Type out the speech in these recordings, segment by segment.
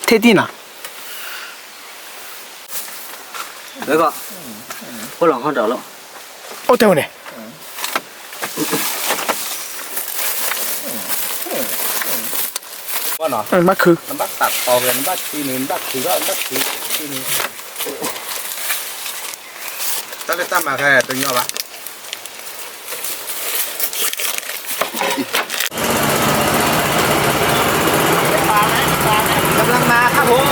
贴地呢。那个，我让他找了。哦，对呢。ว่าเนาะมะคือน้ำบักตัดออกเลยน้ำบักทีนึงน้ำบักถือว่าน้ำบักถือทีนึงตั้งแต่ตั้งมาแค่ตัวนี้ปะกำลังมาครับผม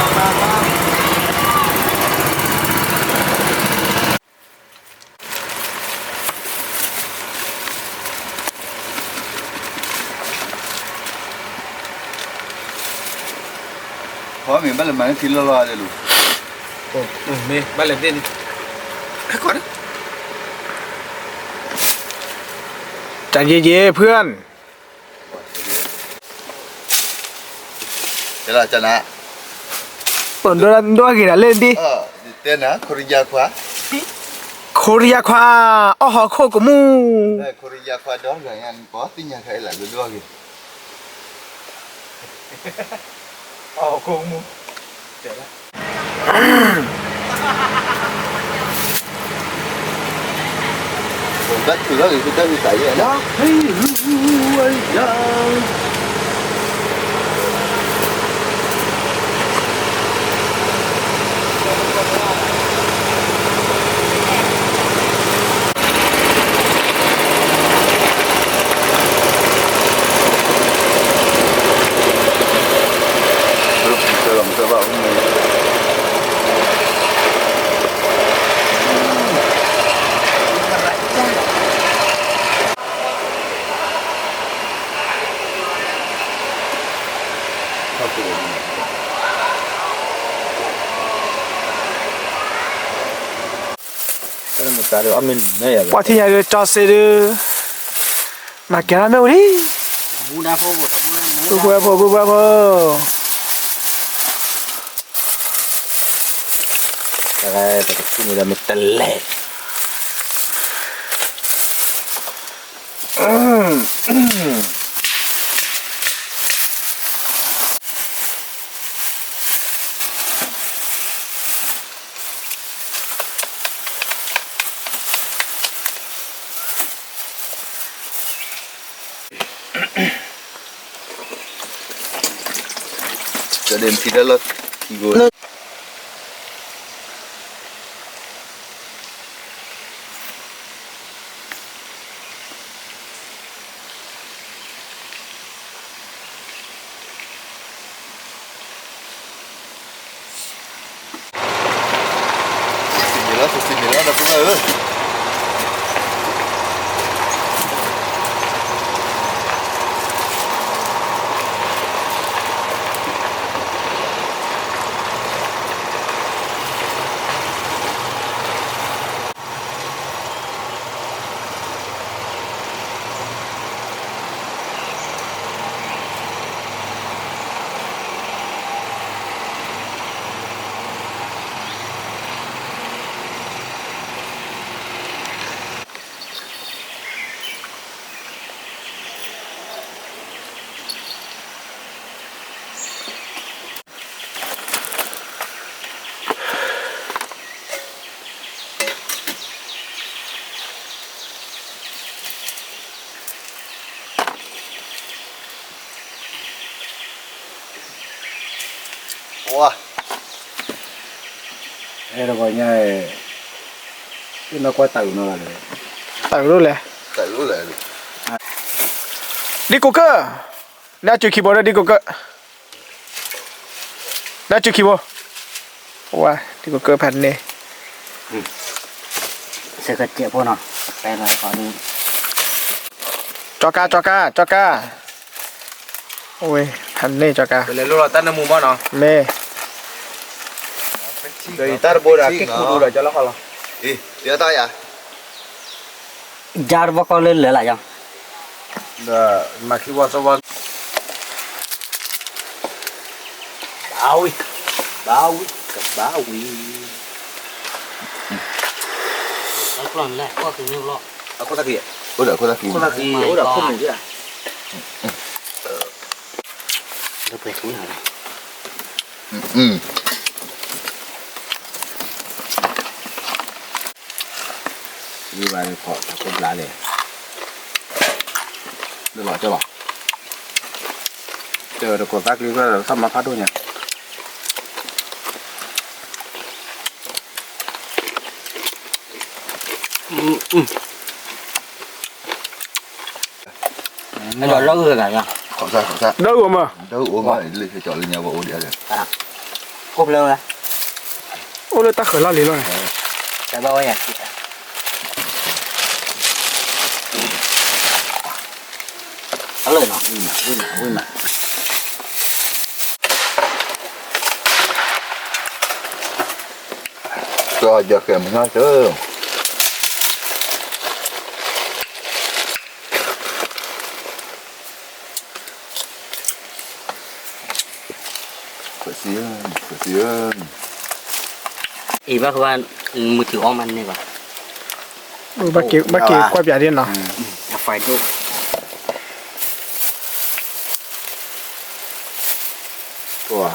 พอมีบ้านเลยมันทิ้งละลายเลยลูกโอ้มีบ้านเล็กดิก่อนใจเย็นๆเพื่อน เดี๋ยวเราจะนะ เปิดด้วยกี่นะเล่นดิเต้นนะโคริยาขวาโคเรียควาอ๋อโคกมูได้โคริยาขวาดอกอย่างนั้นก็ติ้งยังไงล่ะดูด้วยกี่อ๋อโกมูเดี๋ยวนะผมก็ถือว่าคือตั้งใจอย่างนั้นให้รู้ไว้ยังว่าที่ยังจะเสด็จมาแกนะแม่วันนี้บูดาโฟบูดาโฟ บุบบุบอะไรแต่ที่มีเราไม่ตะเล่จะเดินทีละรถกี่คนสิ่งนี้แล้วนะพวกเราว้าเฮ้ยเราก็เนี่ยที่เราก็ตื่นนอนเลยแต่รู้เลยแต่รู้เลยดิกูเกอร์น่าจุดคีย์บอร์ดดิกูเกอร์น่าจุดคีย์บอร์ดว้าดิกูเกอร์แผ่นนี้เสกเจ็บพวกน่ะไปเลยขอดูจอกาโอ้ยแผ่นนี้จอกาไปเลยลูกเราตั้งน้ำมูบ้านเนาะเม่dari tar boda ke kudu dah jalan kalau dia tahu ya jar bakal le lah yang dah maki wasawan bawi ke bawi aku lan lah aku kena lo aku lagi udah aku lagi dia udah betul lah đi vào cọ cũng lá này được bỏ chưa bỏ chờ được cọ tác đi vào xong mà phát thôi nhỉ nó đỏ lâu rồi cả nhá Khỏi ra đỡ uống mà đâu uống rồi lên phải chọn lên nhà bộ địa rồi cốp lâu ra ô lên ta khởi la lý luôn này cái bao nhỉ nó lời nó vui mà cho giờ kèm nó chứ phải xíu ý bácว่ามือถือออมมันนี่ป่ะ bác kia quay bẻ đi nào ไฟดู của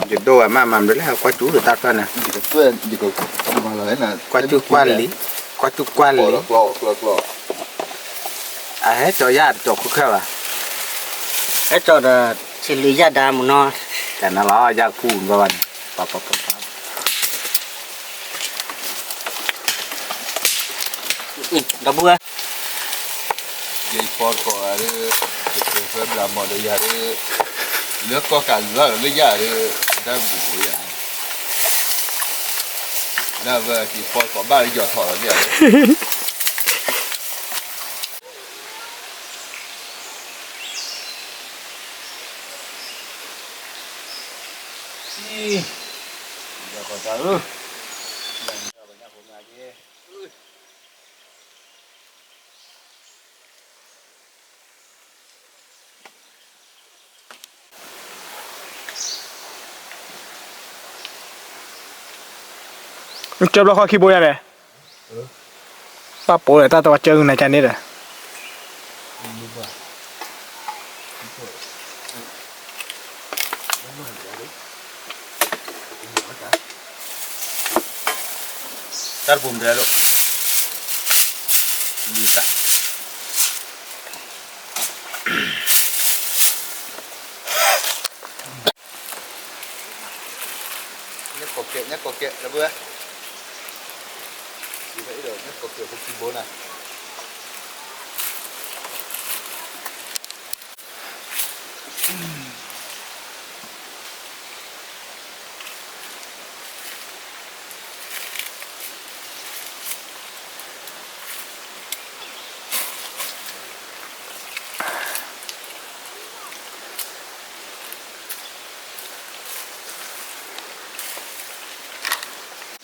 dịch đồ mà mầm đấy là qua chú được tắt ra nè đi cái quên đi cái mà lấy là qua chú quan lý lọ à hết cho gia cho khu kheo à ไอ้จอดชิลิยาดามุนอ แต่นั่นล้อยากพูดก่อนปั๊บดับเบิ้ล dây phòn có cái phép làm món đấy giờ đấy nước có cả lửa lấy giờ đấy ra bụng vậy là về thì phòn có ba giọt thỏ là vậy giờ còn sao nữa chụp lo khó khi bôi này ba bố để ta tao chơi này chân đi rồi tắt bùm ra rồi đi cả nhắc cột kiện là vừa chỉ thấy được nhắc cột kiện không chín bốn này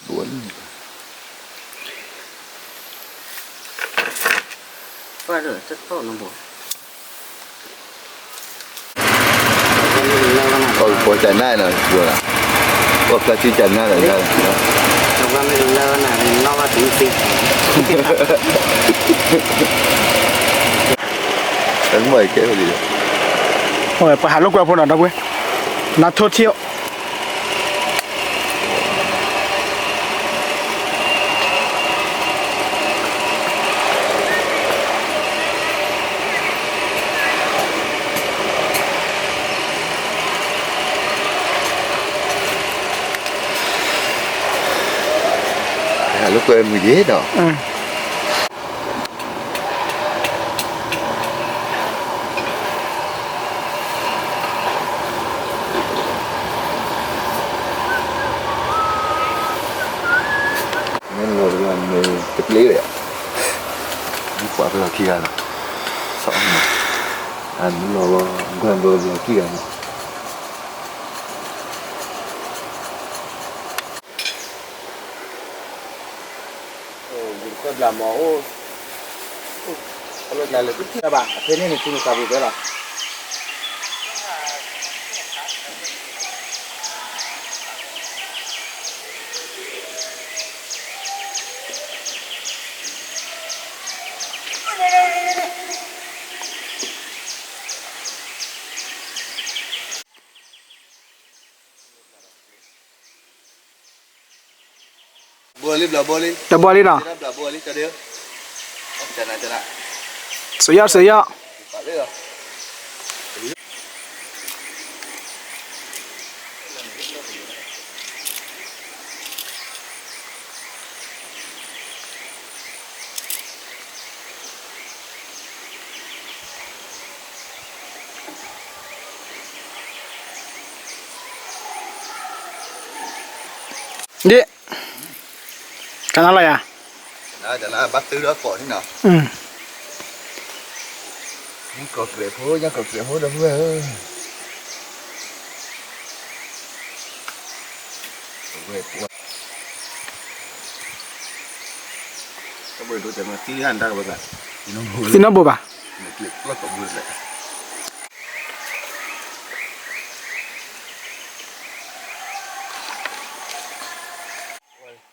đuối ว่าเรื่องจะโตน้ำบ่ có chảy này là vừa là có cái chi chảy này là ra เราว่าไม่รู้แล้วนะนอกว่าถึงสิ đánh mười cái gì rồi phải hạt lúc qua phun nào đâu quên nó thốt chiêu lúc em mới dễ đó nên rồi là mình tập lý đấy đi qua cái kia là sợ mà anh nó gần rồi kia con làm mẫu cái này là cái các bạn thế nên là chúng ta bị thế là boleh belah boleh ดับบอลลี่เนาะ kita belah boleh ke dia cana สุดยอดสุดยอด tak boleh lah ดิกันอะไรอ่ะ nah cana bắt tư đó cỏ thế nào อืม nhưng cỏ kẹp hố nhưng cỏ kẹp hố đâu về về Các bạn tôi chẳng là tí ăn ra các bạn. nó mưa ซินโนบุบะ một liệt nó có mưa lại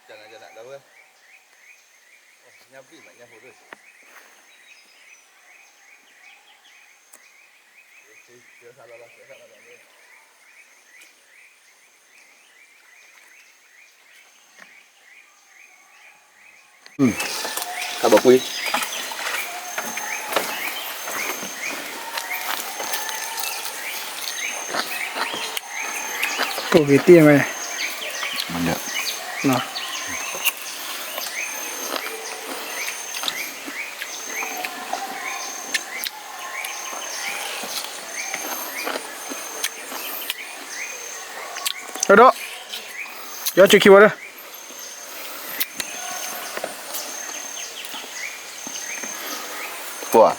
chana đâu về nhau bị mà nhau hố rồi chưa sao đâu chưa sao đâu Các bạn quý โอ้ยเตี้ยไป mình nhận เนาะเฮ้ยโดย้อนจุดคิวเลย của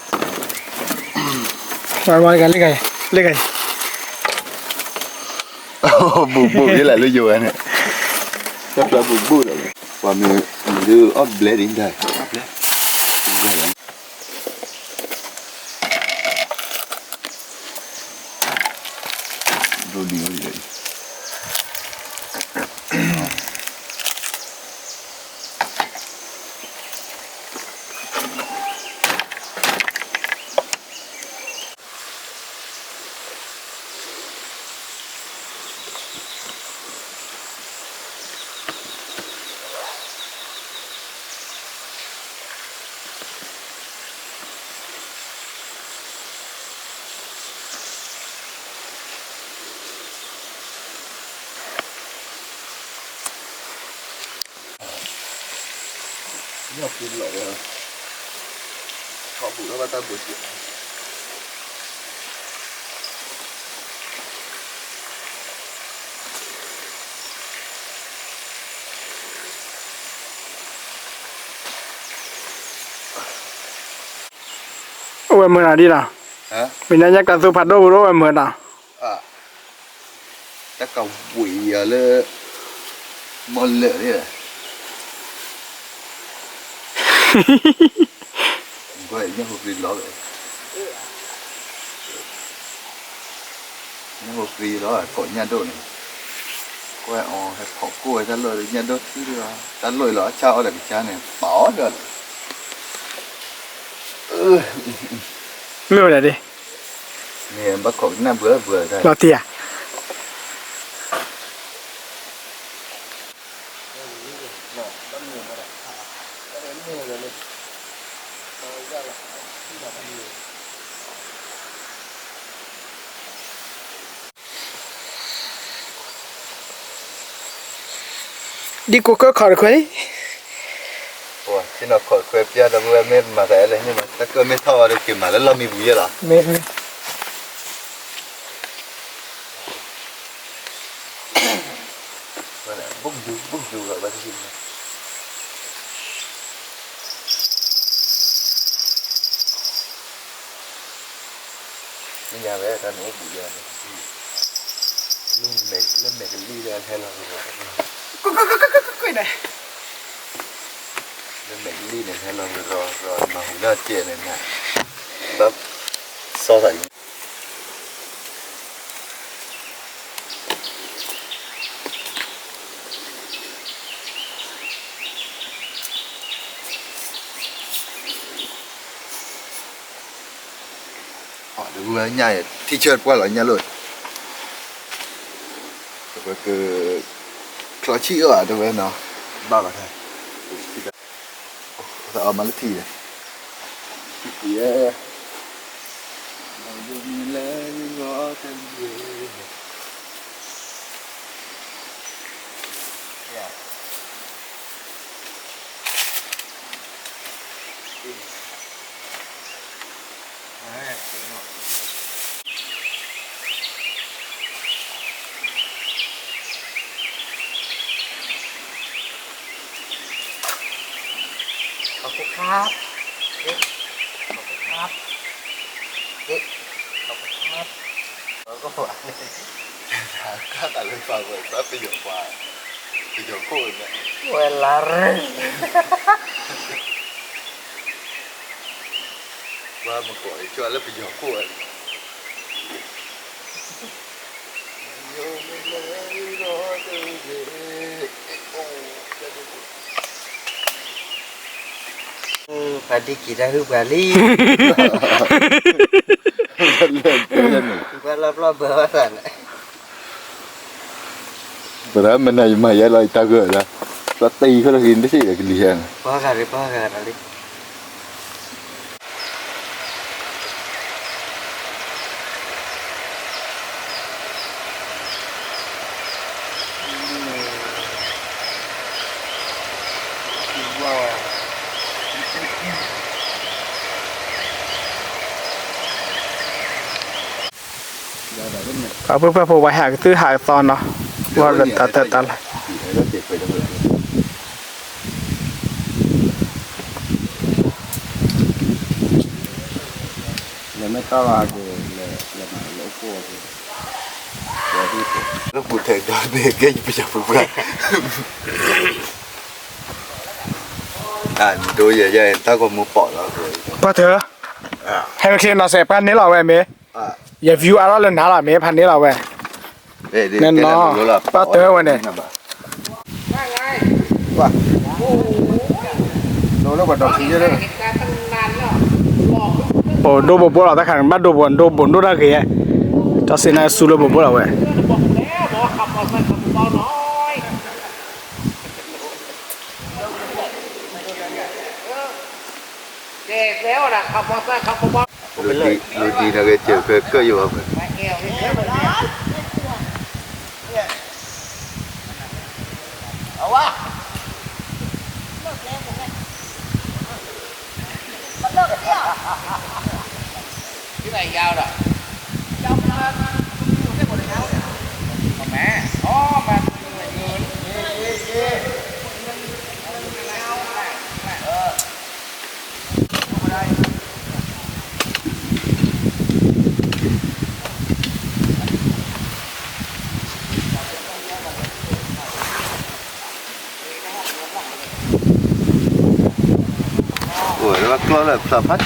มากันเล่นไงเล่นไง bụng bụng với lại nó vừa này chắc là bụng bụng rồi và mình đưa ốp blade đến đây rồi đi rồi đi nó kiếm lại rồi họ phụ nó bắt ta buổi chuyện โอ้ยเหมือนอะไรล่ะ hả เป็นนักการสุพรรณโดโรเหมือนอ่ะ à chắc cầu quỷ ở lơ mòn lửa đi à vậy nhá hộp gì đó vậy nhá hộp gì đó là cội nhà đồ này quay hay họ cua ra lời nhà đồ chứ được ra lời nó trao để cha này bỏ được ไม่รู้อะไรดิ nè bác cội năm vừa vừa đây เราเตี้ย đi cô có khỏi khỏi đi ủa chứ nó khỏi quẹp ra đâu vừa mệt mà thế này nhưng mà ta cơ mệt thò được kiểu mà nó lo mi bùi rồi mệt mệt bốc du rồi bắt đầu nhà bé ta nấu bùi ra lên mệt cái ly ra hay là coi này lên mệt cái ly này hay là rồi mà không ra chè này nè bắp so sánh họ được vừa nhảy thì trượt qua lại nhà rồi cái khó chịu ở đâu bên nào bao cả thầy เอามาละทีเลยเยอะเราจะมีแรงรอกันเยอะขอบคุณครับขอบคุณครับขอบคุณครับแล้วก็หวาน ก็ตัดเลยฟังเลยแป๊บประโยคกว่าประโยคคู่เนี่ย เวลาเร่ง ว่ามันก่อยชวนแล้วประโยคคู่Padi kita tu Bali. Balap-balap bawasan. Padahal mana yang maya lah kita ke lah. Pelatih kalau ini sih lagi lihat. Pakar ali. พื่อผมไว้หาซื้อหาตอนเนาะว่าตัด Nó chụp về trong người. Là mấy tao là mà lỗ cô thì Nó cụ thể đó để cái bây giờ phục ra. Đôi giờ giờ tao còn mua bỏ nó rồi. พอเถอะให้มันเทียนเราใส่พันนี้เราไว้เมอย่าวิวอะไรเลยนะล่ะเมพันนี้เราไว้ Nên nó bao tớ vậy này. nó bắt đầu khí chứ đấy. โอ้ดูบ่เราตะขันบ้านดูบ่ดูได้กี่จะสินะสู้เลยบ่เราเว้ย เด็กแล้วนะขับมอเตอร์ขับมอเตอร์ Lùi đi là cái chiều cơ vô không? ที่ไหนยาวน่ะยาวมาได้หมดเลยแม่อ๋อมาเงิน Ủa nó bắt nó là sập hết.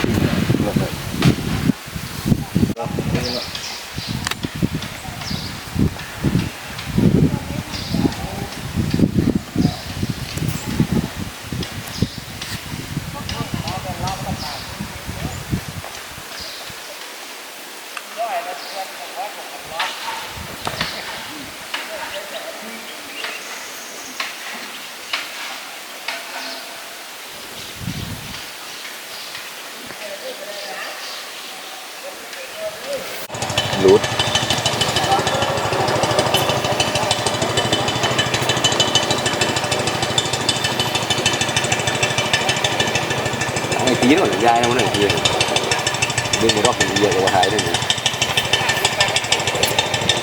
Lút. Ngày tí rồi dai đâu này kia. Đừng có đọc cái gì của Thái đây này.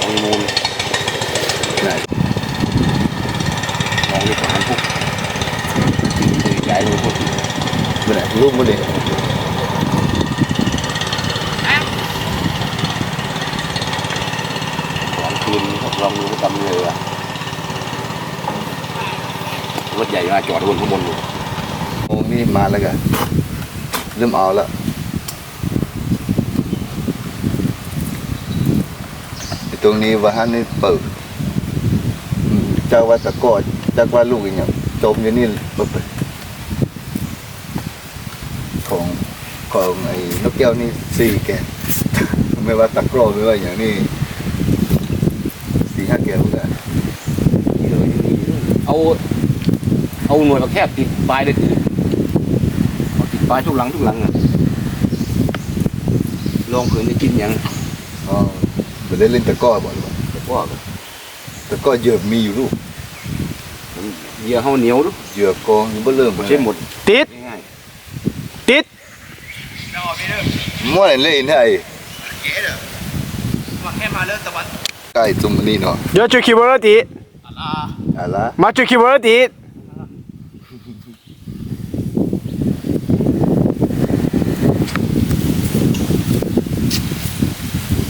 Ông môn. Này. Đang đi khoảng phút. Cái luôn phút. Bên này lúc bên này.คืนลองดูก็จำเลยอ่ะรถใหญ่มาจอดบนข้างบนอยู่ Ô mi mà là cả. Lâm ảo là. Tụi này và hắn này bự. Chắc qua tạc cỏ, chắc qua lúc ấy nhỉ. Trộm như này bự. Còn ấy nó kêu này xì kìa. Mới qua tạc cỏ mới vậy nhỉ. Xì hát kìa không cả. เอาหน่วยมาแคบติดปลายเลยคือ ปลาทุกหลังอ่ะลองเผื่อจะกินยัง อ๋อไม่ได้เล่นตะกร้อบ่หรือเปล่า แต่ว่า ตะกร้อเหยือกมีอยู่ลูก เหยื่อเขาเหนียวดู เหยือกกองยังไม่เริ่ม ใช่หมด ติด ง่าย ติด มั่วเล่นให้ มาแค่มาเลิกตะวัน ใกล้ตรงนี้เนาะ เดี๋ยวจุดคีย์เวิร์ดติด อะไร มาจุดคีย์เวิร์ดติด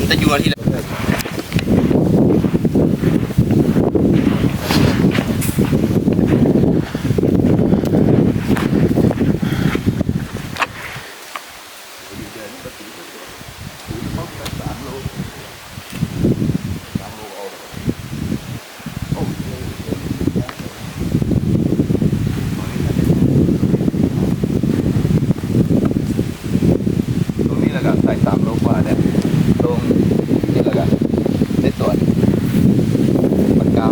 แต่อยู่ที่ ตรงนี้แล้วกันใส่3 โลกว่าเนี่ยตรงนี่แล้วกันได้ตัวปากกา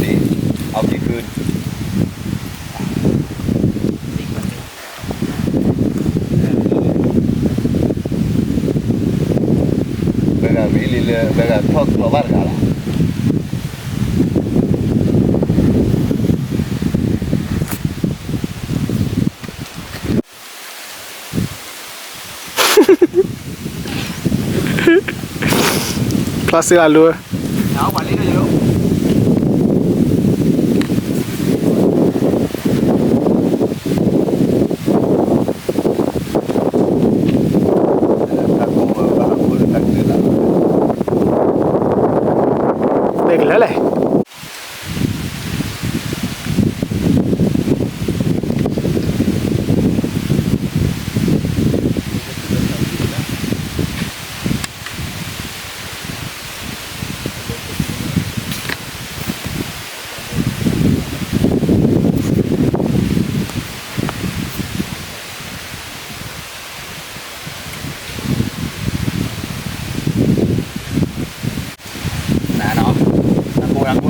นี่เอาที่คืนVenga, Billy, venga, probar gala. พลาสติกลัว เอาวันนี้ก็เยอะ เด็กแล้วแหละนะเนาะรักโบ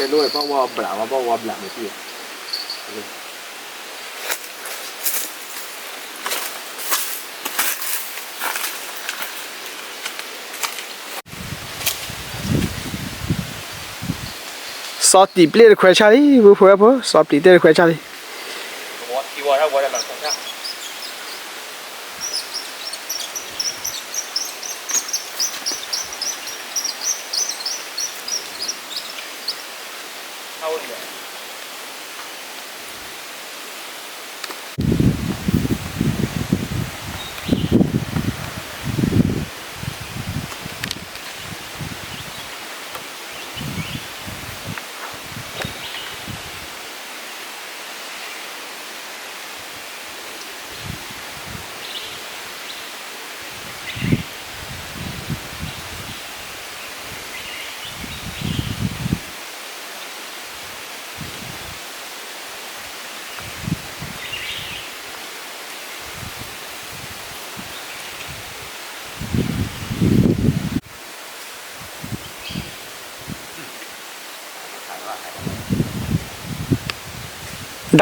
ไปด้วยเพราะว่าเปล่าว่าเพราะว่าเปล่าไม่ที่ ซอสตีเปลี่ยนแควชาลีบุพเพอซอสตีเปลี่ยนแควชาลี ที่ว่าถ้าว่าได้มันคงจะเข้าเลย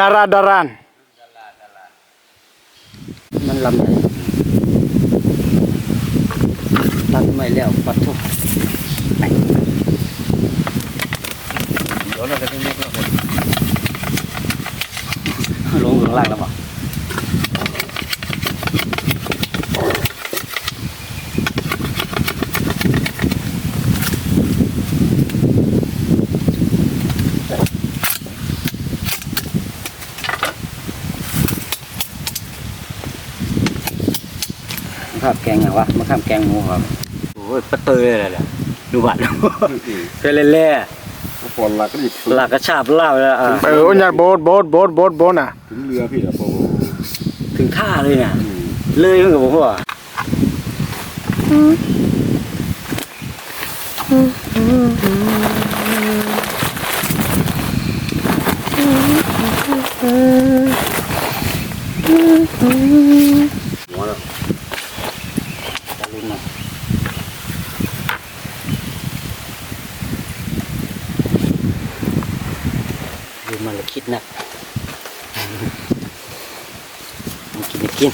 ดาราดาราน ลำใหญ่ตัดไม่แล้วปัดทุก เดี๋ยวเราจะเป็นเล็กแล้ว ลงข้างล่างแล้วบ่มะขามแกงอย่างวะมะขามแกงหมูครับโอ้ยปะเตยอะไรเนี่ยดูบัตรเป็นเล่ ปอนหลักก็ดิบ ๆหลักกระชาบเล่าแล้ว อุญญาโบสน่ะ ถึงเรือพี่อะโอ้โห ถึงท่าเลยเนี่ยเลยเพิ่งกับผมว่าหัวแล้วจะลุ้นนะดูมันละคิดนะมันกินไม่กิน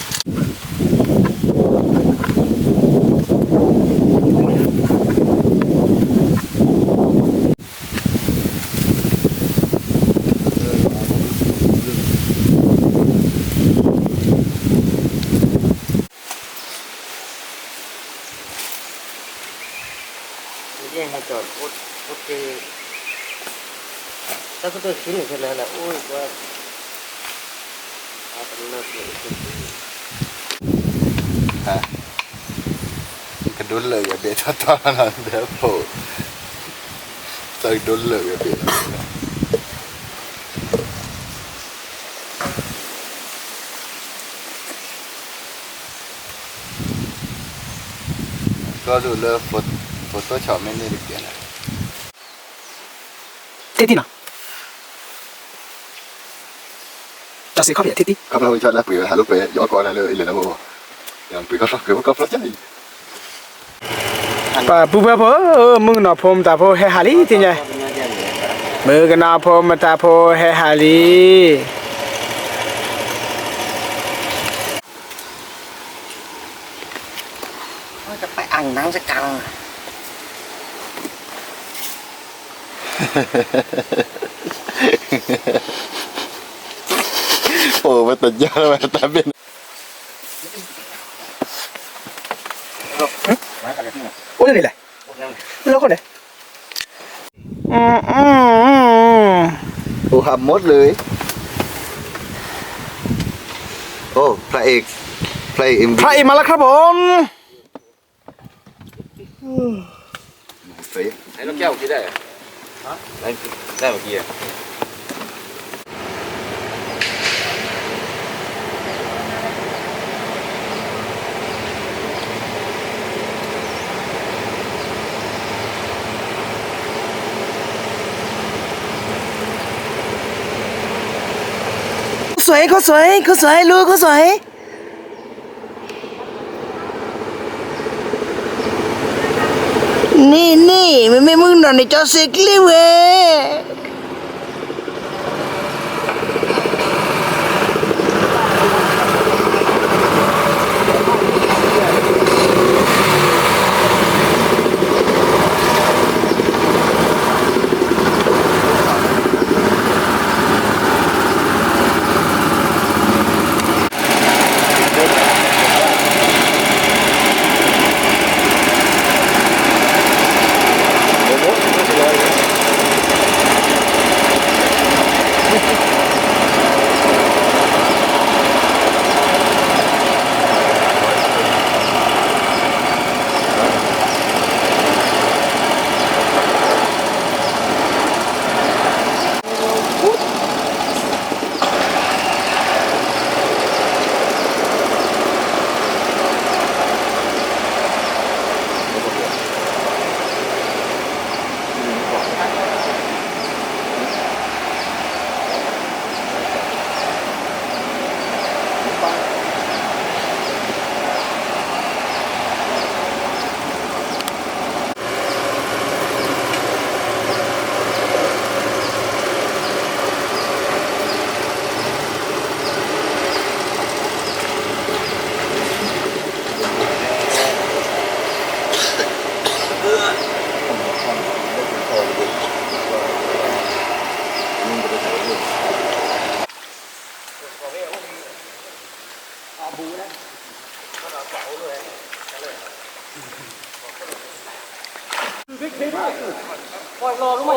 แย่งให้จอดโอเคถ้าก็ตัวชิ้นหนึ่งแค่นั้นแหละโอ้ยว่าเอาไปเลิกเลย กระดุนเลยอย่าเบียดตอนนั้นเดี๋ยวโผล่กระดุนเลยอย่าเบียดก็ดูเลยโฟโต้ช็อปไม่ได้เปลี่ยนนะ Titi no. Già sei copia, Titi? ก็เราชอบแล้วปุ๋ยหาลูกไปย้อนก่อนนะเลยเลยนะโบอย่างปุ๋ยก็เกิดก็พระเจ้า Pa pupa po, mung no pom ta po he hali tin ya. Mung na pom ta po he hali. ว่าจะไปอ่างน้ำสักกัง โอ้มาตัดยาแล้วมาตัดเป็น Ôi đây này. Nó con này. โอ้หับมดเลยโอ้พระเอกเอ็ม พระเอกมาแล้วครับผม เฟ้ย ไหนลูกแก้วคิดได้เหรอฮะได้เมื่อกี้อ่ะ สวยเขาสวยลูกเขาสวย นี่ไม่มึงนอนในจอเซ็กเลยเว้ย เ ปล่อยรอรู้ไหม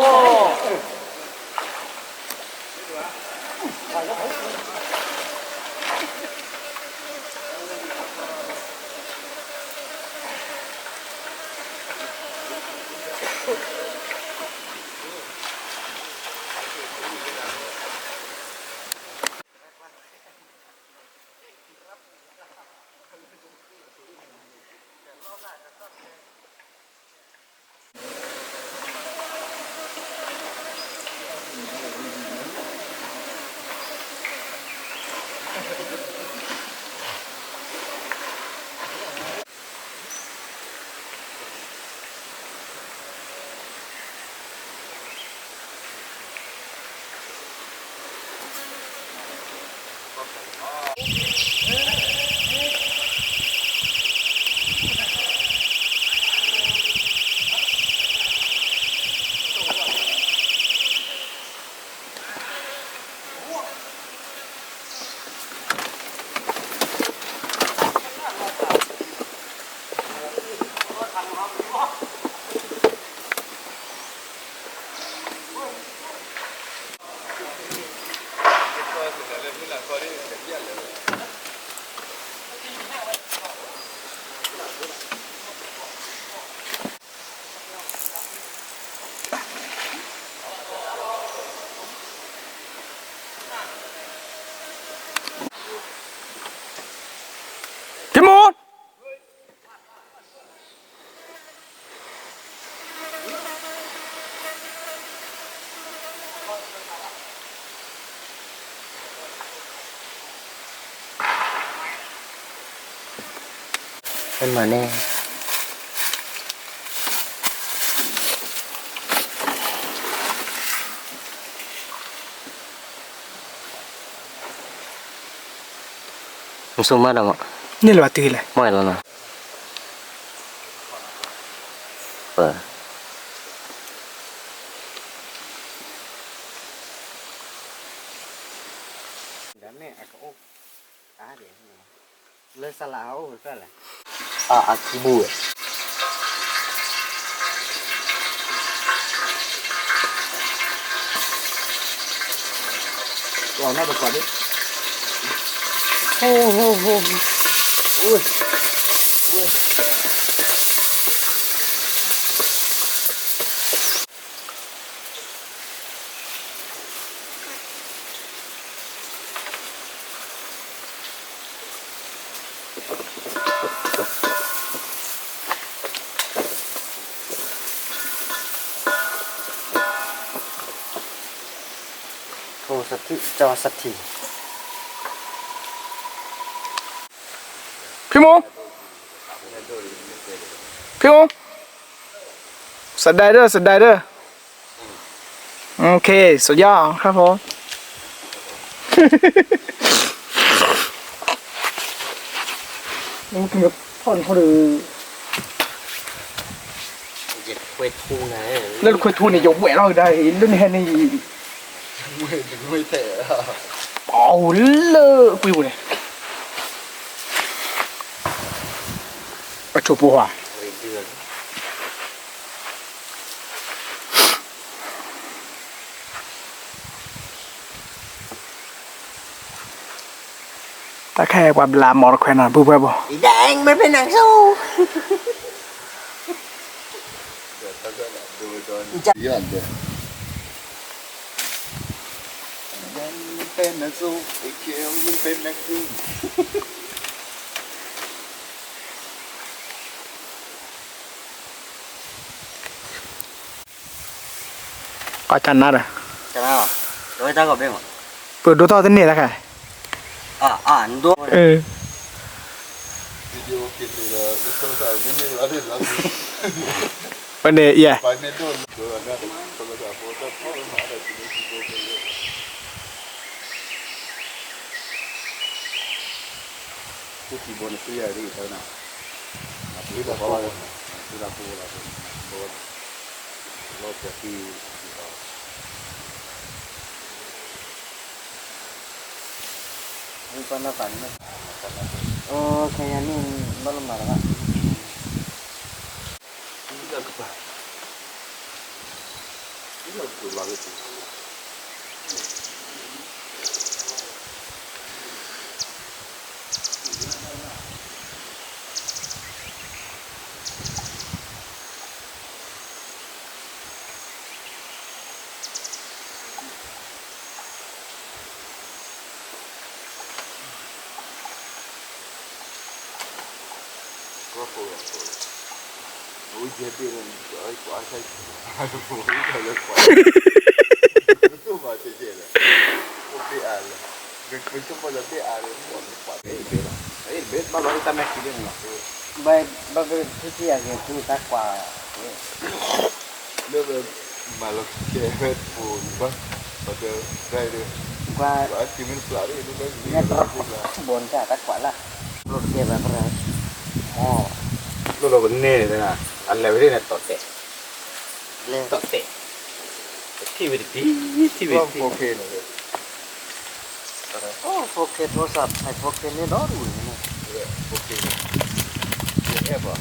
พี่มูนเป็นมาแน่มันสูงมากมั้ง นี่แหละตื่นเลย ไม่แล้วนะเปิดเดี๋ยวเนี่ยก็โอ้เดี๋ยวเลยสลาวก็อะไรอาคิบูเราหน้าตัวก่อนดิโอ้โหอุ้ยโทสติจอสติ พี่มูพี่มูสไลเดอร์สไลเดอร์โอเคสุดยอดครับผมมันคือพ่อนเขาดู เจ็ดเวทูไง แล้วคุยทูนี่ยกแหวนเราได้เรื่องนี้นี่ ไม่เตะ เอาเลยคุยบุเนี่ยก็ชูปัวตาแค่ว่าเวลามอร์แควนอ่ะปุ๊บปุ๊บ แดงมันเป็นหนังสู้ ดูโดนย้อนเด้อเป็นนักสู้ไอ้เขียวมันเป็นนักสู้ ก็จันนัดอ่ะ ใช่ไหมอ่ะโดยตาก็เป็นหมด เปิดดูต่อที่นี่แล้วค่ะ อ่านดู วิดีโอกินเลยไม่ต้องใส่ไม่มีอะไรแล้ว วันเดีย ไปไม่โดนโดนนะโทรศัพท์โฟโต้พ่อหาอะไรที่นี่ที่โดนเลยผู้ที่บนเสียดีเท่านั้นที่เราพูดที่เราพูดเราโดนรถจะที่มีคนมาฝันนะโอ้แค่นี้บ้าลงมาแล้ว ที่เราก็ไป Tôi làm cái gì? Có phù hợp rồi. Ui chết đi rồi, trời quá say. Hai phù hợp rồi là quá. Tôi mà chết chết rồi. Một cái à rồi. Mình không bao giờ biết à rồi, còn quá cái biết rồi. Đấy biết bao lâu ta mẹ chỉ biết mà. Ba cái thứ gìคือตักกว่า Nếu mà là chơi hết phù quá, mà giờ đây đi. กว่า Quả chỉ mình phải đi nó đi เนี่ย là บนจ้ะตักกว่าละรถเก็บแบบนั้นอ๋อ Lo benne ne na. Alla vedi ne totte. เลย Totte. Ti vedi ti không vedi. ok nữa. โอ้โฟกัสโทรศัพท์ไอ้โฟกัสนี่น้อยดูนี่ Ok. Được ép à?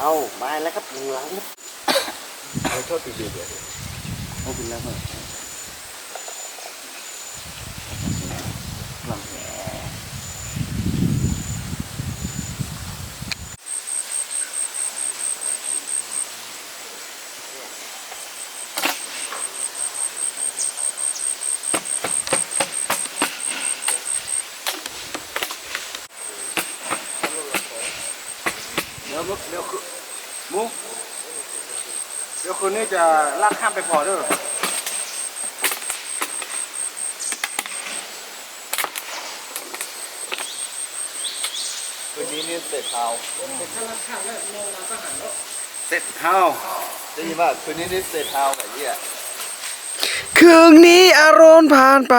เอามาแล้วครับหนึ่งหลัง Nó cho từ gì vậy? เอาไปแล้วเหรอหลังแหเดี๋ยวคือมุกเดี๋ยวคืนนี้จะลากข้ามไปพอเด้อ Tôi nhìn lên tệ thao. เสร็จเท้า Đây nhưng mà tôi nhìn lên tệ thao cái gì ạ? คืนนี้อารมณ์ผ่านไป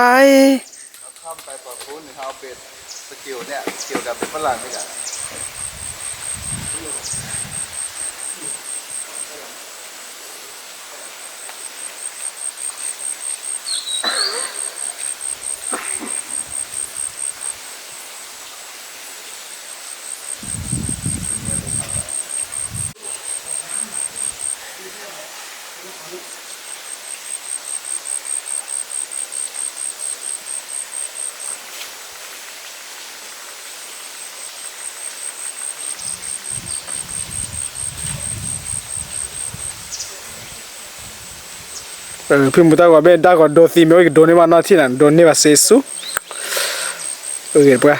Nó không phải bỏ phun thì thao biệt. Cái kiểu nè, kiểu đã biết phát làm đấy cả. พิมพ์ตัวก็เป็นได้ก็โดนตีไม่โดนนี่มาหน้าที่นั่นโดนนี่ว่าเสียสุปะ